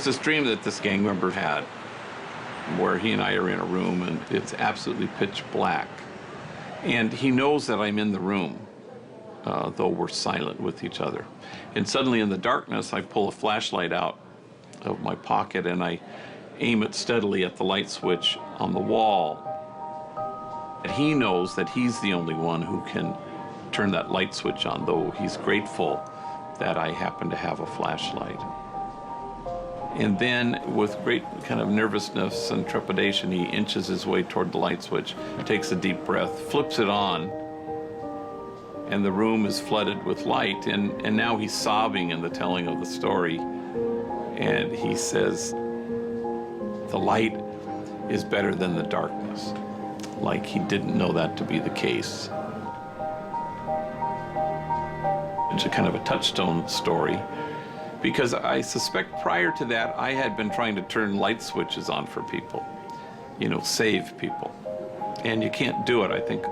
There's this dream that this gang member had where he and I are in a room and it's absolutely pitch black. And he knows that I'm in the room, though we're silent with each other. And suddenly in the darkness, I pull a flashlight out of my pocket and I aim it steadily at the light switch on the wall. And he knows that he's the only one who can turn that light switch on, though he's grateful that I happen to have a flashlight. And then, with great kind of nervousness and trepidation, he inches his way toward the light switch, takes a deep breath, flips it on, and the room is flooded with light. And now he's sobbing in the telling of the story. And he says, the light is better than the darkness. Like he didn't know that to be the case. It's a kind of a touchstone story, because I suspect prior to that, I had been trying to turn light switches on for people, you know, save people. And you can't do it. I think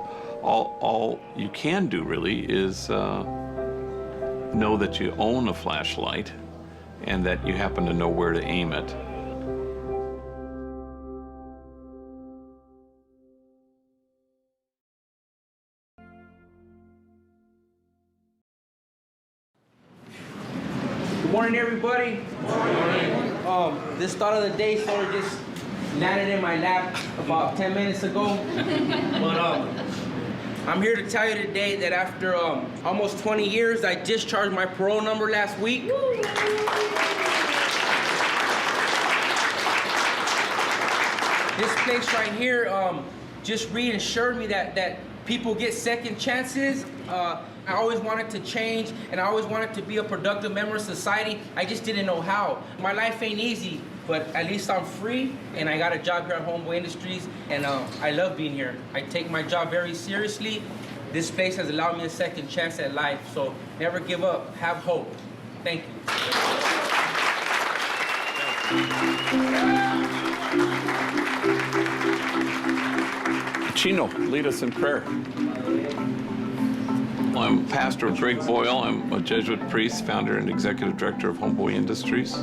all you can do really is know that you own a flashlight and that you happen to know where to aim it. Good morning, everybody. Good morning. This thought of the day sort of just landed in my lap about 10 minutes ago. But I'm here to tell you today that after almost 20 years, I discharged my parole number last week. This place right here just reassured me that people get second chances. I always wanted to change, and I always wanted to be a productive member of society. I just didn't know how. My life ain't easy, but at least I'm free, and I got a job here at Homeboy Industries, and I love being here. I take my job very seriously. This place has allowed me a second chance at life, so never give up. Have hope. Thank you. Chino, lead us in prayer. I'm Pastor Greg Boyle. I'm a Jesuit priest, founder and executive director of Homeboy Industries.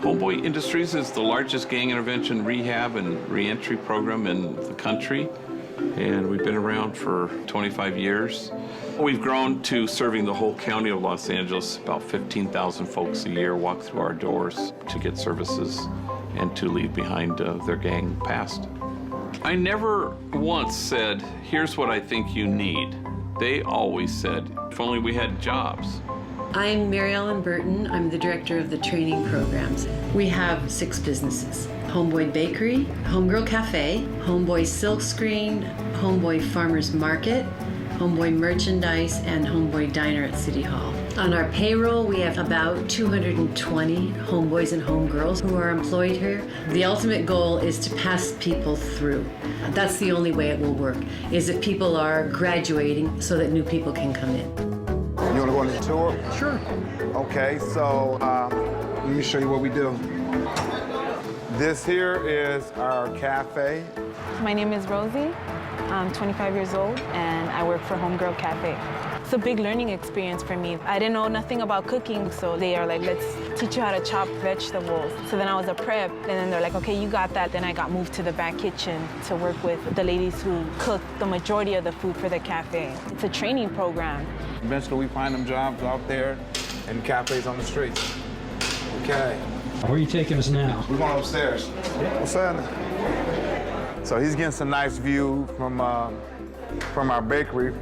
Homeboy Industries is the largest gang intervention rehab and reentry program in the country, and we've been around for 25 years. We've grown to serving the whole county of Los Angeles. About 15,000 folks a year walk through our doors to get services and to leave behind their gang past. I never once said, here's what I think you need. They always said, if only we had jobs. I'm Mary Ellen Burton. I'm the director of the training programs. We have 6 businesses: Homeboy Bakery, Homegirl Cafe, Homeboy Silkscreen, Homeboy Farmers Market, Homeboy Merchandise, and Homeboy Diner at City Hall. On our payroll, we have about 220 homeboys and homegirls who are employed here. The ultimate goal is to pass people through. That's the only way it will work, is if people are graduating so that new people can come in. You want to go on the tour? Sure. Okay, so let me show you what we do. This here is our cafe. My name is Rosie. I'm 25 years old, and I work for Homegirl Cafe. It's a big learning experience for me. I didn't know nothing about cooking, so they are like, let's teach you how to chop vegetables. So then I was a prep, and then they're like, okay, you got that. Then I got moved to the back kitchen to work with the ladies who cook the majority of the food for the cafe. It's a training program. Eventually, we find them jobs out there and cafes on the streets. Okay. Where are you taking us now? We're going upstairs. What's happening? So he's getting some nice view from our bakery.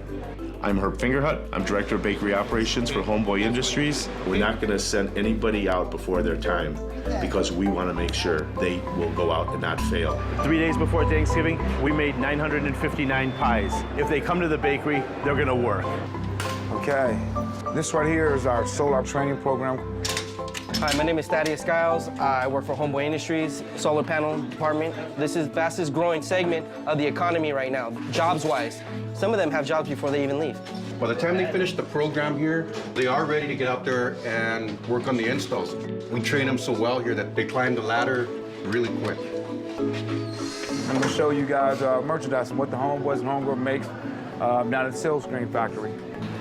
I'm Herb Fingerhut. I'm Director of Bakery Operations for Homeboy Industries. We're not going to send anybody out before their time because we want to make sure they will go out and not fail. 3 days before Thanksgiving, we made 959 pies. If they come to the bakery, they're going to work. Okay. This right here is our solar training program. Hi, my name is Thaddeus Skiles. I work for Homeboy Industries, solar panel department. This is the fastest growing segment of the economy right now, jobs-wise. Some of them have jobs before they even leave. By the time they finish the program here, they are ready to get out there and work on the installs. We train them so well here that they climb the ladder really quick. I'm gonna show you guys merchandise and what the Homeboys and Homegirl makes down at the Silk Screen Factory.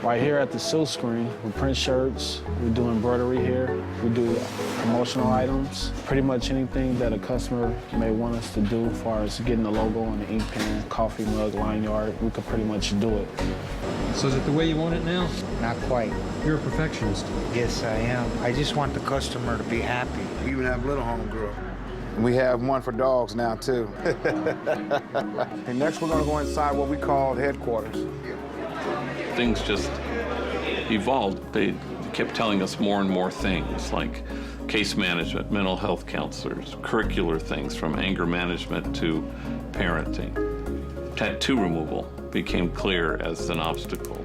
Right here at the Silk Screen, we print shirts, we do embroidery here, we do promotional items, pretty much anything that a customer may want us to do as far as getting the logo on the ink pen, coffee mug, line art, we could pretty much do it. So is it the way you want it now? Not quite. You're a perfectionist. Yes, I am. I just want the customer to be happy. We even have little homegirl. We have one for dogs now, too. And next, we're going to go inside what we call headquarters. Things just evolved. They kept telling us more and more things, like case management, mental health counselors, curricular things from anger management to parenting. Tattoo removal became clear as an obstacle.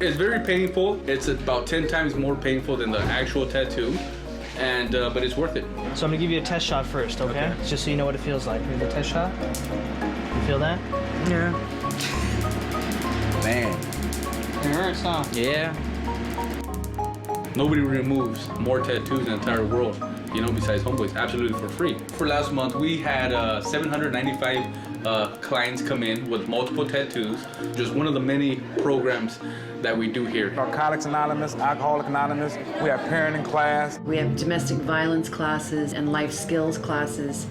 It's very painful. It's about 10 times more painful than the actual tattoo, and but it's worth it. So I'm gonna give you a test shot first, okay? Just so you know what it feels like. Here's the test shot. You feel that? Yeah. Man. It hurts, huh? Yeah. Nobody removes more tattoos in the entire world, you know, besides Homeboys, absolutely for free. For last month, we had 795 clients come in with multiple tattoos. Just one of the many programs that we do here. Narcotics Anonymous, Alcoholic Anonymous, we have parenting class. We have domestic violence classes and life skills classes.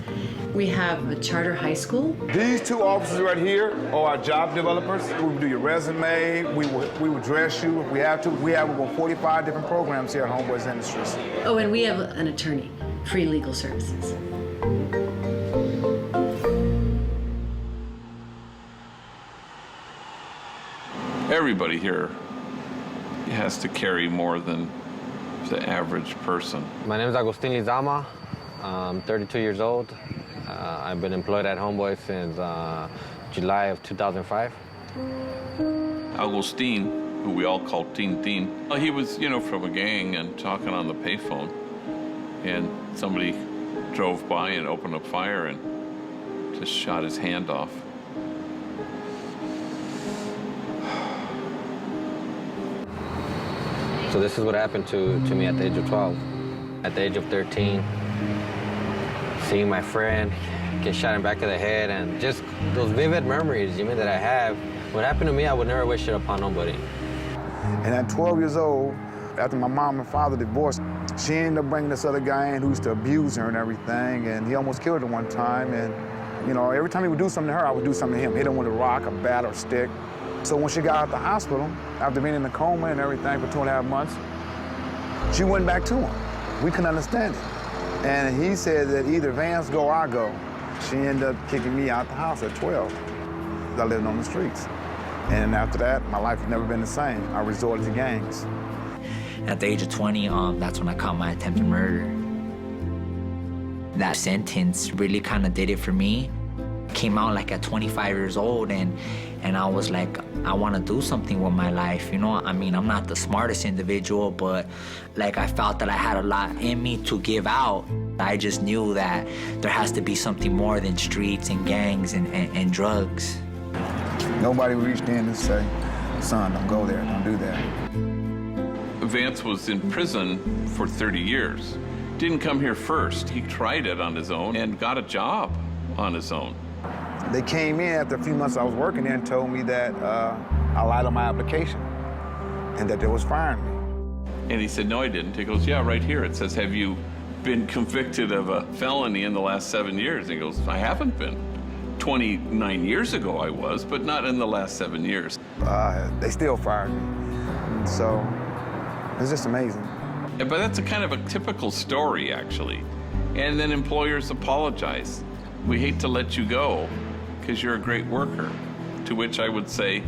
We have a charter high school. These two officers right here are our job developers. We will do your resume, we will dress you if we have to. We have over 45 different programs here at Homeboys Industries. Oh, and we have an attorney, free legal services. Everybody here has to carry more than the average person. My name is Agustin Lizama. I'm 32 years old. I've been employed at Homeboy since July of 2005. Agustin, who we all called Teen, he was, you know, from a gang and talking on the payphone. And somebody drove by and opened up fire and just shot his hand off. So this is what happened to me at the age of 12. At the age of 13, seeing my friend get shot in the back of the head and just those vivid memories, that I have. What happened to me, I would never wish it upon nobody. And at 12 years old, after my mom and father divorced, she ended up bringing this other guy in who used to abuse her and everything, and he almost killed her one time. And, you know, every time he would do something to her, I would do something to him. Hit him with a rock, a bat, or a stick. So when she got out of the hospital, after being in a coma and everything for 2.5 months, she went back to him. We couldn't understand it. And he said that either Vance go or I go. She ended up kicking me out the house at 12. I lived on the streets. And after that, my life has never been the same. I resorted to gangs. At the age of 20, that's when I caught my attempted murder. That sentence really kind of did it for me. Came out like at 25 years old, and I was like, I want to do something with my life, you know? I mean, I'm not the smartest individual, but like I felt that I had a lot in me to give out. I just knew that there has to be something more than streets and gangs and drugs. Nobody reached in and say, son, don't go there, don't do that. Vance was in prison for 30 years. Didn't come here first. He tried it on his own and got a job on his own. They came in after a few months I was working there and told me that I lied on my application and that they was firing me. And he said, no, I didn't. He goes, yeah, right here. It says, have you been convicted of a felony in the last 7 years? He goes, I haven't been. 29 years ago I was, but not in the last 7 years. They still fired me. So it's just amazing. Yeah, but that's a kind of a typical story, actually. And then employers apologize. We hate to let you go because you're a great worker. To which I would say,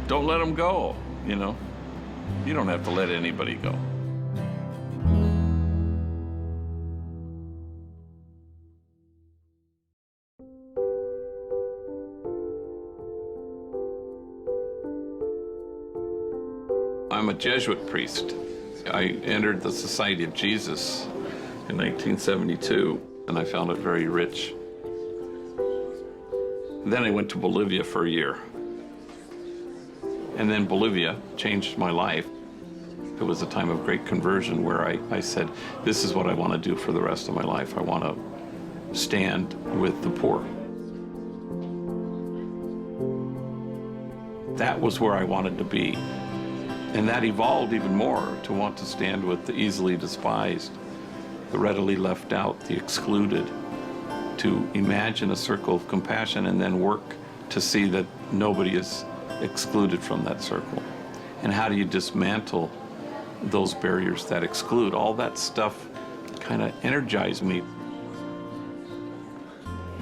don't let them go, you know? You don't have to let anybody go. I'm a Jesuit priest. I entered the Society of Jesus in 1972, and I found it very rich. Then I went to Bolivia for a year. And then Bolivia changed my life. It was a time of great conversion where I said, this is what I want to do for the rest of my life. I want to stand with the poor. That was where I wanted to be. And that evolved even more to want to stand with the easily despised, the readily left out, the excluded, to imagine a circle of compassion and then work to see that nobody is excluded from that circle. And how do you dismantle those barriers that exclude? All that stuff kind of energized me.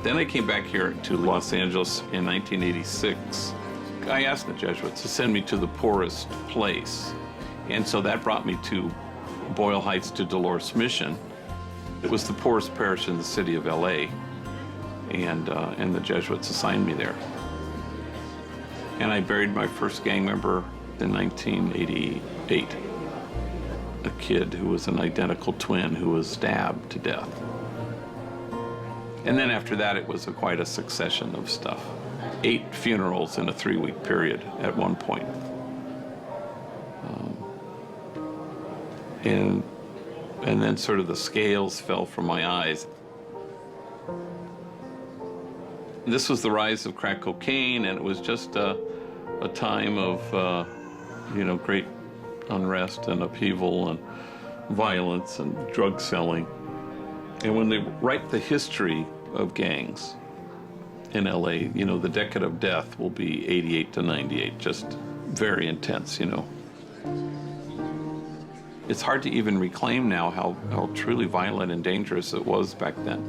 Then I came back here to Los Angeles in 1986. I asked the Jesuits to send me to the poorest place. And so that brought me to Boyle Heights to Dolores Mission. It was the poorest parish in the city of LA. And the Jesuits assigned me there. And I buried my first gang member in 1988. A kid who was an identical twin who was stabbed to death. And then after that, it was quite a succession of stuff. 8 funerals in a 3-week period at one point. And then sort of the scales fell from my eyes. This was the rise of crack cocaine, and it was just a time of, great unrest and upheaval and violence and drug selling. And when they write the history of gangs in LA, the decade of death will be 88 to 98, just very intense, It's hard to even reclaim now how truly violent and dangerous it was back then.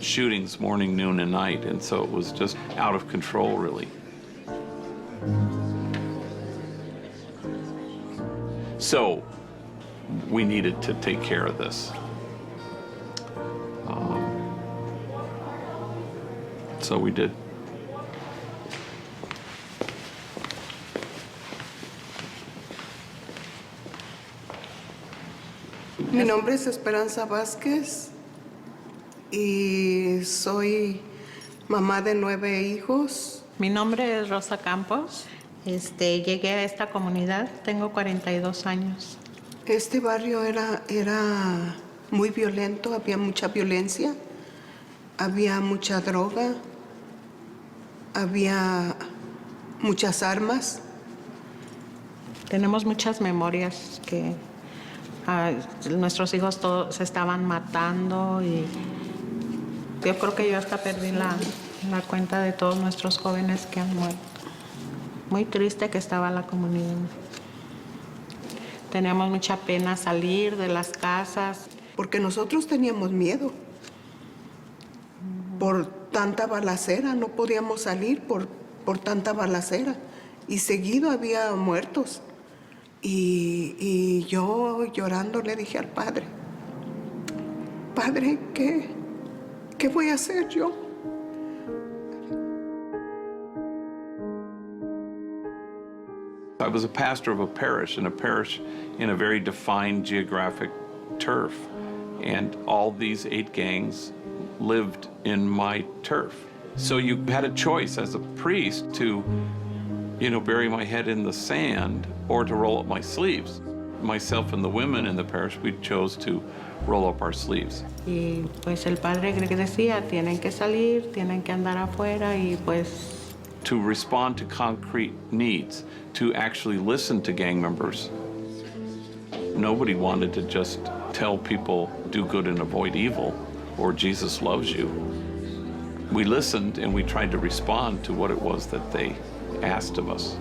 Shootings morning, noon, and night, and so it was just out of control, really. So we needed to take care of this. So we did. Mi nombre es Esperanza Vazquez y soy mamá de 9 hijos. Mi nombre es Rosa Campos. Llegué a esta comunidad, tengo 42 años. Este barrio era muy violento, había mucha violencia, había mucha droga, había muchas armas. Tenemos muchas memorias que nuestros hijos todos se estaban matando y yo creo que yo hasta perdí la cuenta de todos nuestros jóvenes que han muerto. Muy triste que estaba la comunidad. Teníamos mucha pena salir de las casas. Porque nosotros teníamos miedo. Por tanta balacera, no podíamos salir por tanta balacera. Y seguido había muertos. Y yo llorando le dije al padre, Padre, ¿qué voy a hacer yo? I was a pastor of a parish in a very defined geographic turf. And all these 8 gangs lived in my turf. So you had a choice as a priest to, bury my head in the sand or to roll up my sleeves. Myself and the women in the parish, we chose to roll up our sleeves. Y pues el padre decía, tienen que salir, tienen que andar afuera y pues to respond to concrete needs, to actually listen to gang members. Nobody wanted to just tell people, do good and avoid evil, or Jesus loves you. We listened and we tried to respond to what it was that they asked of us.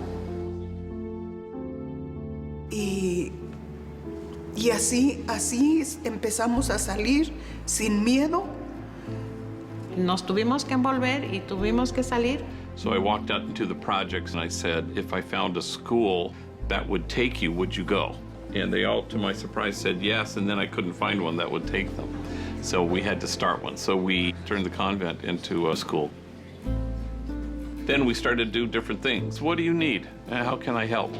Y así empezamos a salir sin miedo. Nos tuvimos que envolver y tuvimos que salir. So I walked out into the projects and I said, if I found a school that would take you, would you go? And they all, to my surprise, said yes, and then I couldn't find one that would take them. So we had to start one. So we turned the convent into a school. Then we started to do different things. What do you need? How can I help?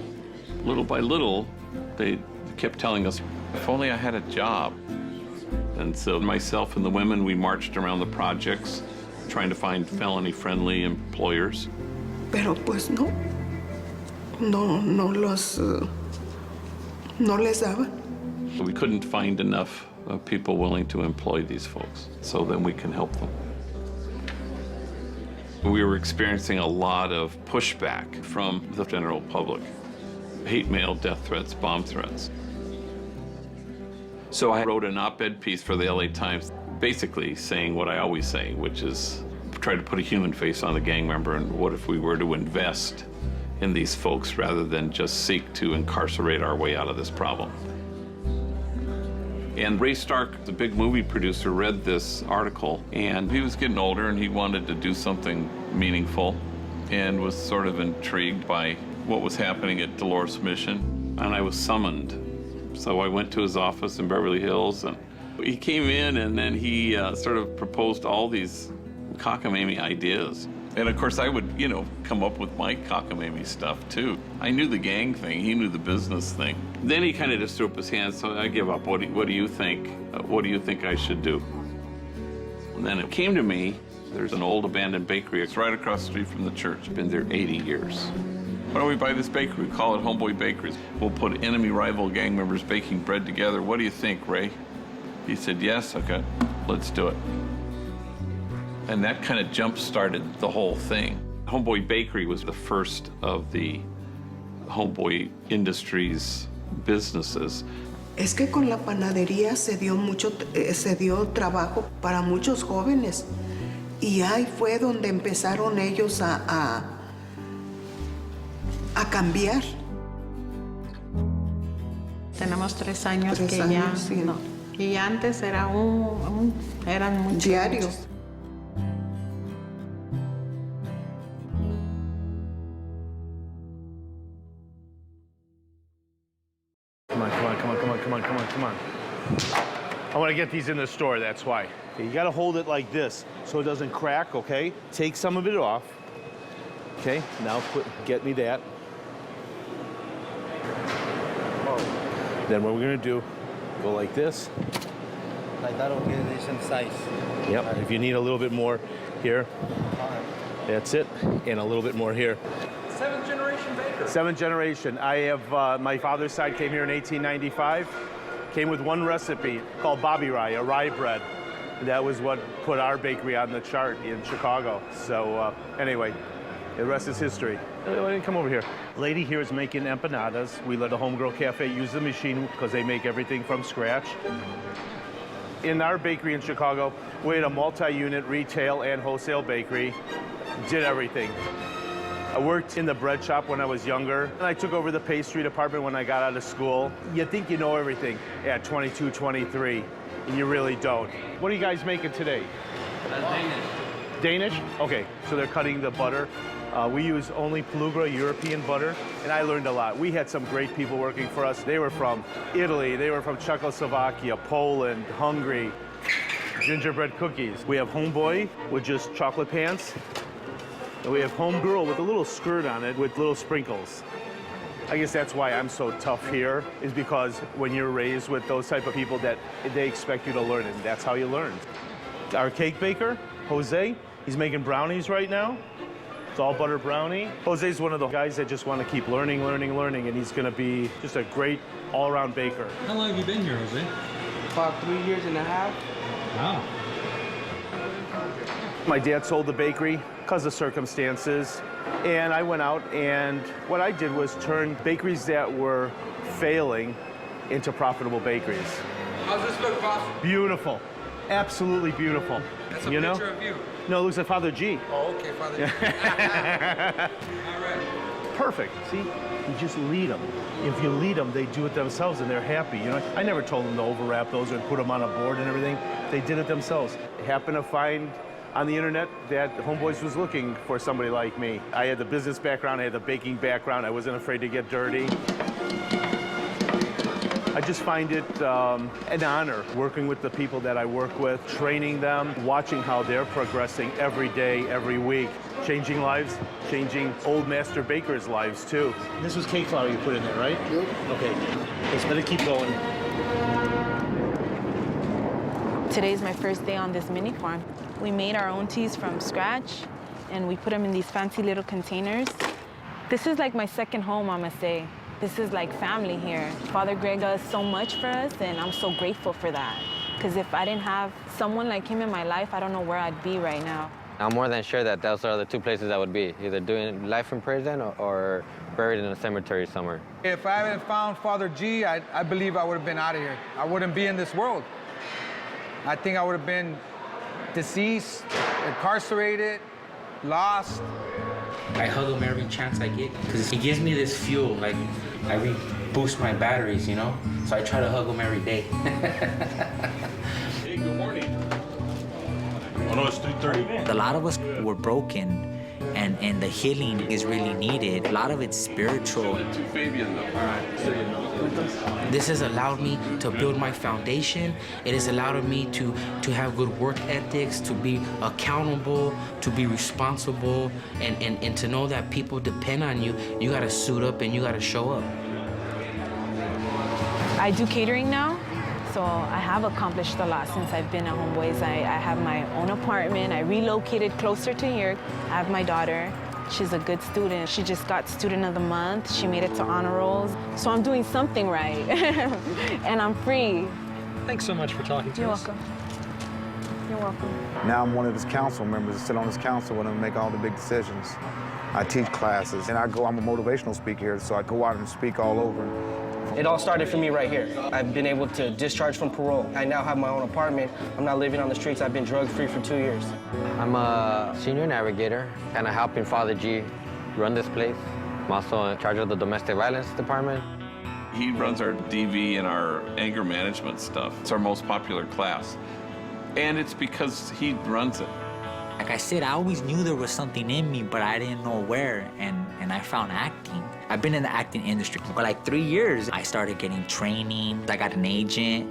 Little by little, they kept telling us, if only I had a job. And so myself and the women, we marched around the projects, trying to find felony-friendly employers. Pero pues no les daban. So we couldn't find enough people willing to employ these folks, so then we can help them. We were experiencing a lot of pushback from the general public. Hate mail, death threats, bomb threats. So I wrote an op-ed piece for the LA Times, basically saying what I always say, which is try to put a human face on the gang member, and what if we were to invest in these folks rather than just seek to incarcerate our way out of this problem. And Ray Stark, the big movie producer, read this article, and he was getting older and he wanted to do something meaningful and was sort of intrigued by what was happening at Dolores Mission, and I was summoned. So I went to his office in Beverly Hills, and he came in and then he sort of proposed all these cockamamie ideas. And of course I would, come up with my cockamamie stuff too. I knew the gang thing, he knew the business thing. Then he kind of just threw up his hands, so I give up. What do you think? What do you think I should do? And then it came to me, there's an old abandoned bakery. It's right across the street from the church. Been there 80 years. Why don't we buy this bakery? We call it Homeboy Bakeries. We'll put enemy rival gang members baking bread together. What do you think, Ray? He said, yes, okay, let's do it. And that kind of jump-started the whole thing. Homeboy Bakery was the first of the Homeboy Industries businesses. Es que con la panadería se dio trabajo para muchos jóvenes. Y ahí fue donde empezaron ellos a cambiar. Tenemos 3 años que años, ya sí. no. Y antes era eran muchos. Diarios. Come on. I want to get these in the store, that's why. Okay, you got to hold it like this so it doesn't crack, okay? Take some of it off. Okay, now get me that. Then what we're going to do, go like this. Like that'll get a decent size. Yep, if you need a little bit more here, that's it, and a little bit more here. 7th generation baker. 7th generation. I have, my father's side came here in 1895. Came with one recipe called Bobby Rye, a rye bread. That was what put our bakery on the chart in Chicago. So anyway, the rest is history. Why don't you come over here? Lady here is making empanadas. We let the Homegirl Cafe use the machine because they make everything from scratch. In our bakery in Chicago, we had a multi-unit retail and wholesale bakery. Did everything. I worked in the bread shop when I was younger, and I took over the pastry department when I got out of school. You think you know everything at 22, 23, and you really don't. What are you guys making today? Danish. Danish? Okay, so they're cutting the butter. We use only Pelugra European butter, and I learned a lot. We had some great people working for us. They were from Italy, they were from Czechoslovakia, Poland, Hungary. Gingerbread cookies. We have Homeboy with just chocolate pants. And we have Homegirl with a little skirt on it with little sprinkles. I guess that's why I'm so tough here, is because when you're raised with those type of people that they expect you to learn, and that's how you learn. Our cake baker, Jose, he's making brownies right now. It's all butter brownie. Jose's one of the guys that just want to keep learning, and he's going to be just a great all-around baker. How long have you been here, Jose? About 3 years and a half. Wow. My dad sold the bakery because of circumstances, and I went out, and what I did was turn bakeries that were failing into profitable bakeries. How's this look, boss? Beautiful. Absolutely beautiful. That's a you know? picture of you. No, it looks like Father G. Oh, okay, Father G. All right. Perfect. See, you just lead them. If you lead them, they do it themselves, and they're happy. You know, I never told them to overwrap those or put them on a board and everything. They did it themselves. Happened to find on the internet that Homeboys was looking for somebody like me. I had the business background, I had the baking background, I wasn't afraid to get dirty. I just find it an honor working with the people that I work with, training them, watching how they're progressing every day, every week, changing lives, changing old master bakers' lives too. This was cake flour you put in there, right? Yep. Okay, let's let it keep going. Today's my first day on this mini farm. We made our own teas from scratch, and we put them in these fancy little containers. This is like my second home, I must say. This is like family here. Father Greg does so much for us, and I'm so grateful for that. Because if I didn't have someone like him in my life, I don't know where I'd be right now. I'm more than sure that those are the two places I would be, either doing life in prison or buried in a cemetery somewhere. If I hadn't found Father G, I believe I would have been out of here. I wouldn't be in this world. I think I would have been deceased, incarcerated, lost. I hug him every chance I get because he gives me this fuel, like I boost my batteries, you know? So I try to hug him every day. Hey, good morning. Oh no, it's 3:30. A lot of us were broken, and the healing is really needed. A lot of it's spiritual. This has allowed me to build my foundation. It has allowed me to have good work ethics, to be accountable, to be responsible, and to know that people depend on you. You gotta suit up and you gotta show up. I do catering now, so I have accomplished a lot since I've been at Homeboys. I have my own apartment. I relocated closer to here. I have my daughter. She's a good student. She just got Student of the Month. She made it to honor rolls. So I'm doing something right, and I'm free. Thanks so much for talking to us. You're welcome. You're welcome. Now I'm one of his council members, sit on his council with him and make all the big decisions. I teach classes, and I'm a motivational speaker here, so I go out and speak all over. It all started for me right here. I've been able to discharge from parole. I now have my own apartment. I'm not living on the streets. I've been drug-free for 2 years. I'm a senior navigator, kind of helping Father G run this place. I'm also in charge of the domestic violence department. He runs our DV and our anger management stuff. It's our most popular class. And it's because he runs it. Like I said, I always knew there was something in me, but I didn't know where, and I found acting. I've been in the acting industry for like 3 years. I started getting training. I got an agent,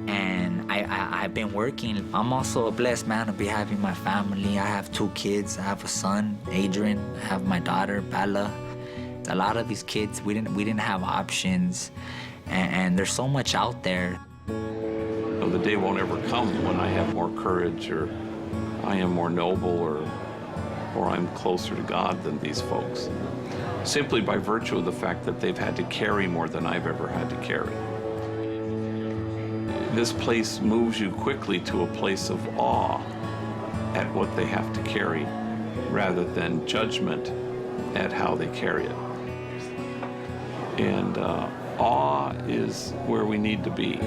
and I've been working. I'm also a blessed man to be having my family. I have 2 kids. I have a son, Adrian. I have my daughter, Bella. A lot of these kids, we didn't have options, and there's so much out there. The day won't ever come when I have more courage, or I am more noble, or I'm closer to God than these folks, simply by virtue of the fact that they've had to carry more than I've ever had to carry. This place moves you quickly to a place of awe at what they have to carry, rather than judgment at how they carry it. And awe is where we need to be.